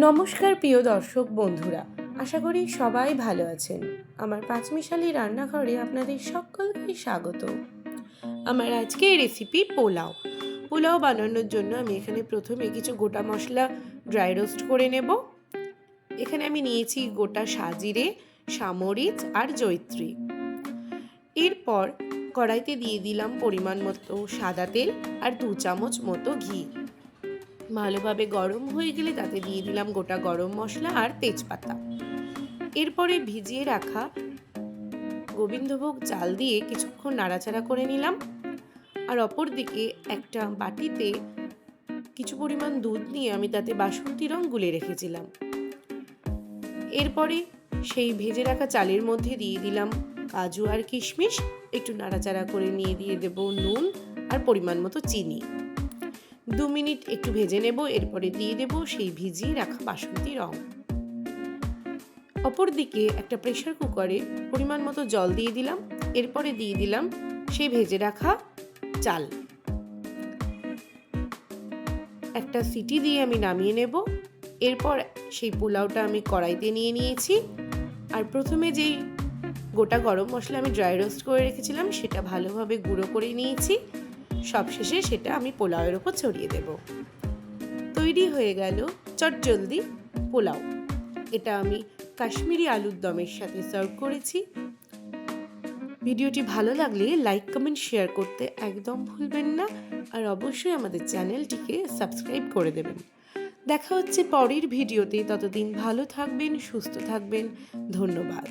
নমস্কার প্রিয় দর্শক বন্ধুরা, আশা করি সবাই ভালো আছেন। আমার পাঁচমিশালি রান্নাঘরে আপনাদের সকলকে স্বাগত। আমার আজকের রেসিপি পোলাও বানানোর জন্য আমি এখানে প্রথমে কিছু গোটা মশলা ড্রাই রোস্ট করে নেব। এখানে আমি নিয়েছি গোটা সাজিরে, সামরিচ আর জয়িত্রী। এরপর কড়াইতে দিয়ে দিলাম পরিমাণ মতো সাদা তেল আর 2 চামচ মতো ঘি। ভালোভাবে গরম হয়ে গেলে তাতে দিয়ে দিলাম গোটা গরম মশলা আর তেজপাতা। এরপরে ভিজিয়ে রাখা গোবিন্দভোগ চাল দিয়ে কিছুক্ষণ নাড়াচাড়া করে নিলাম। আর অপর দিকে একটা বাটিতে কিছু পরিমাণ দুধ নিয়ে আমি তাতে বাসন্তী রং গুলে রেখেছিলাম। এরপরে সেই ভেজে রাখা চালের মধ্যে দিয়ে দিলাম কাজু আর কিশমিশ, একটু নাড়াচাড়া করে নিয়ে দিয়ে দেব নুন আর পরিমাণ মতো চিনি। 2 মিনিট একটু ভেজে নেব। এরপরে দিয়ে দেব সেই ভিজিয়ে রাখা বাসন্তী রং। অপরদিকে একটা প্রেসার কুকারে পরিমাণ মতো জল দিয়ে দিলাম। এরপরে দিয়ে দিলাম সেই ভেজে রাখা চাল। একটা সিটি দিয়ে আমি নামিয়ে নেব। এরপর সেই পোলাওটা আমি কড়াইতে নিয়ে নিয়েছি। আর প্রথমে যেই গোটা গরম মশলা আমি ড্রাই রোস্ট করে রেখেছিলাম সেটা ভালোভাবে গুঁড়ো করে নিয়েছি। সবশেষে সেটা আমি পোলাওয়ের ওপর ছড়িয়ে দেব। তৈরি হয়ে গেল চটজলদি পোলাও। এটা আমি কাশ্মীরি আলুর দমের সাথে সার্ভ করেছি। ভিডিওটি ভালো লাগলে লাইক, কমেন্ট, শেয়ার করতে একদম ভুলবেন না। আর অবশ্যই আমাদের চ্যানেলটিকে সাবস্ক্রাইব করে দেবেন। দেখা হচ্ছে পরের ভিডিওতে। ততদিন ভালো থাকবেন, সুস্থ থাকবেন। ধন্যবাদ।